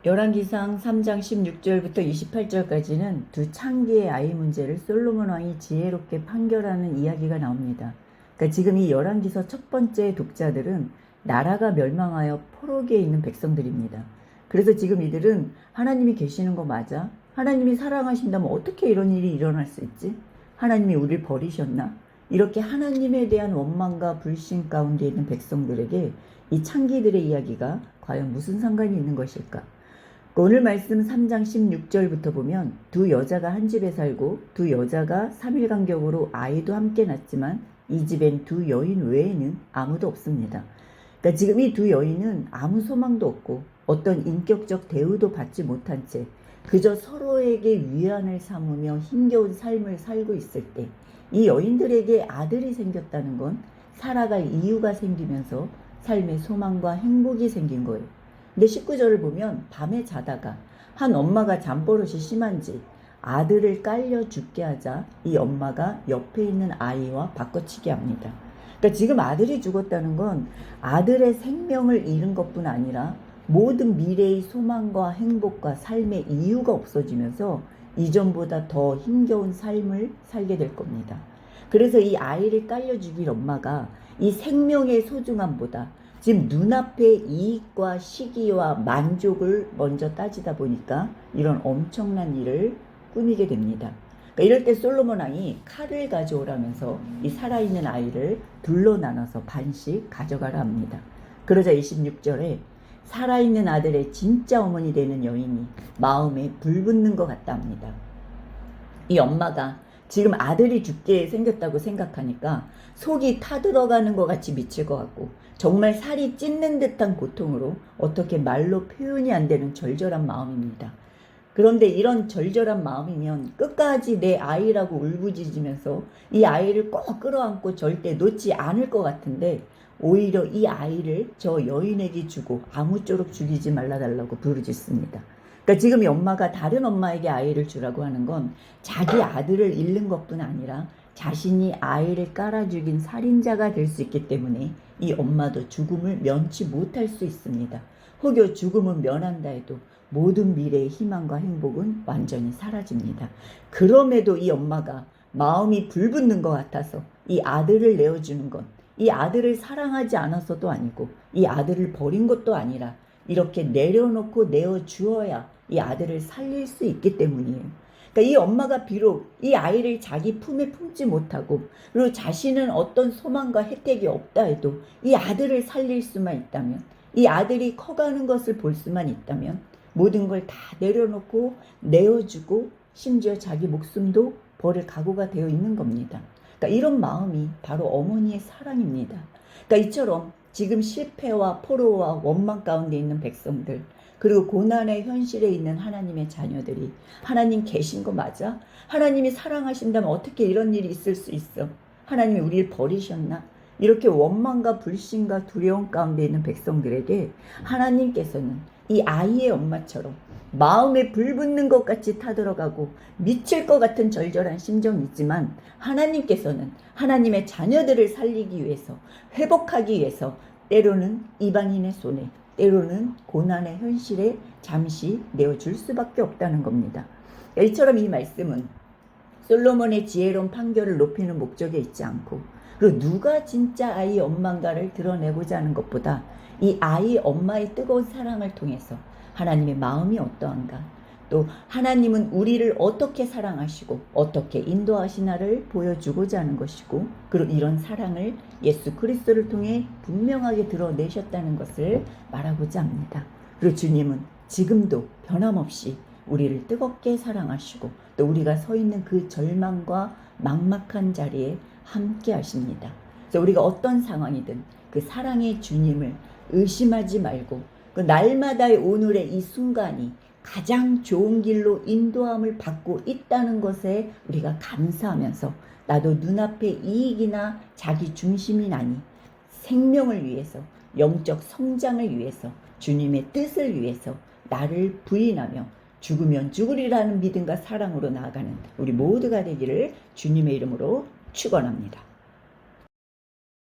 열왕기상 3장 16절부터 28절까지는 두 창기의 아이 문제를 솔로몬 왕이 지혜롭게 판결하는 이야기가 나옵니다. 그러니까 지금 이 열왕기서 첫 번째 독자들은 나라가 멸망하여 포로기에 있는 백성들입니다. 그래서 지금 이들은 하나님이 계시는 거 맞아? 하나님이 사랑하신다면 어떻게 이런 일이 일어날 수 있지? 하나님이 우리를 버리셨나? 이렇게 하나님에 대한 원망과 불신 가운데 있는 백성들에게 이 창기들의 이야기가 과연 무슨 상관이 있는 것일까? 오늘 말씀 3장 16절부터 보면 두 여자가 한 집에 살고 두 여자가 3일 간격으로 아이도 함께 낳지만 이 집엔 두 여인 외에는 아무도 없습니다. 그러니까 지금 이 두 여인은 아무 소망도 없고 어떤 인격적 대우도 받지 못한 채 그저 서로에게 위안을 삼으며 힘겨운 삶을 살고 있을 때 이 여인들에게 아들이 생겼다는 건 살아갈 이유가 생기면서 삶의 소망과 행복이 생긴 거예요. 근데 19절을 보면 밤에 자다가 한 엄마가 잠버릇이 심한지 아들을 깔려 죽게 하자 이 엄마가 옆에 있는 아이와 바꿔치기 합니다. 그러니까 지금 아들이 죽었다는 건 아들의 생명을 잃은 것뿐 아니라 모든 미래의 소망과 행복과 삶의 이유가 없어지면서 이전보다 더 힘겨운 삶을 살게 될 겁니다. 그래서 이 아이를 깔려 죽일 엄마가 이 생명의 소중함보다 지금 눈앞의 이익과 시기와 만족을 먼저 따지다 보니까 이런 엄청난 일을 꾸미게 됩니다. 그러니까 이럴 때 솔로몬 왕이 칼을 가져오라면서 이 살아있는 아이를 둘로 나눠서 반씩 가져가라 합니다. 그러자 26절에 살아있는 아들의 진짜 어머니 되는 여인이 마음에 불붙는 것 같다 합니다. 이 엄마가 지금 아들이 죽게 생겼다고 생각하니까 속이 타들어가는 것 같이 미칠 것 같고 정말 살이 찢는 듯한 고통으로 어떻게 말로 표현이 안 되는 절절한 마음입니다. 그런데 이런 절절한 마음이면 끝까지 내 아이라고 울부짖으면서 이 아이를 꼭 끌어안고 절대 놓지 않을 것 같은데 오히려 이 아이를 저 여인에게 주고 아무쪼록 죽이지 말라달라고 부르짖습니다. 그러니까 지금 이 엄마가 다른 엄마에게 아이를 주라고 하는 건 자기 아들을 잃는 것뿐 아니라 자신이 아이를 깔아 죽인 살인자가 될 수 있기 때문에 이 엄마도 죽음을 면치 못할 수 있습니다. 혹여 죽음은 면한다 해도 모든 미래의 희망과 행복은 완전히 사라집니다. 그럼에도 이 엄마가 마음이 불붙는 것 같아서 이 아들을 내어주는 건 이 아들을 사랑하지 않아서도 아니고 이 아들을 버린 것도 아니라 이렇게 내려놓고 내어주어야 이 아들을 살릴 수 있기 때문이에요. 그러니까 이 엄마가 비록 이 아이를 자기 품에 품지 못하고 그리고 자신은 어떤 소망과 혜택이 없다 해도 이 아들을 살릴 수만 있다면 이 아들이 커가는 것을 볼 수만 있다면 모든 걸 다 내려놓고 내어주고 심지어 자기 목숨도 버릴 각오가 되어 있는 겁니다. 그러니까 이런 마음이 바로 어머니의 사랑입니다. 그러니까 이처럼 지금 실패와 포로와 원망 가운데 있는 백성들 그리고 고난의 현실에 있는 하나님의 자녀들이 하나님 계신 거 맞아? 하나님이 사랑하신다면 어떻게 이런 일이 있을 수 있어? 하나님이 우리를 버리셨나? 이렇게 원망과 불신과 두려움 가운데 있는 백성들에게 하나님께서는 이 아이의 엄마처럼 마음에 불붙는 것 같이 타들어가고 미칠 것 같은 절절한 심정이 있지만 하나님께서는 하나님의 자녀들을 살리기 위해서 회복하기 위해서 때로는 이방인의 손에 때로는 고난의 현실에 잠시 내어줄 수밖에 없다는 겁니다. 이처럼 이 말씀은 솔로몬의 지혜로운 판결을 높이는 목적에 있지 않고 그리고 누가 진짜 아이 엄마인가를 드러내고자 하는 것보다 이 아이 엄마의 뜨거운 사랑을 통해서 하나님의 마음이 어떠한가 또 하나님은 우리를 어떻게 사랑하시고 어떻게 인도하시나를 보여주고자 하는 것이고 그리고 이런 사랑을 예수 그리스도를 통해 분명하게 드러내셨다는 것을 말하고자 합니다. 그리고 주님은 지금도 변함없이 우리를 뜨겁게 사랑하시고 또 우리가 서 있는 그 절망과 막막한 자리에 함께 하십니다. 그래서 우리가 어떤 상황이든 그 사랑의 주님을 의심하지 말고 그 날마다의 오늘의 이 순간이 가장 좋은 길로 인도함을 받고 있다는 것에 우리가 감사하면서 나도 눈앞의 이익이나 자기 중심이 아니 생명을 위해서 영적 성장을 위해서 주님의 뜻을 위해서 나를 부인하며 죽으면 죽으리라는 믿음과 사랑으로 나아가는 우리 모두가 되기를 주님의 이름으로 축원합니다.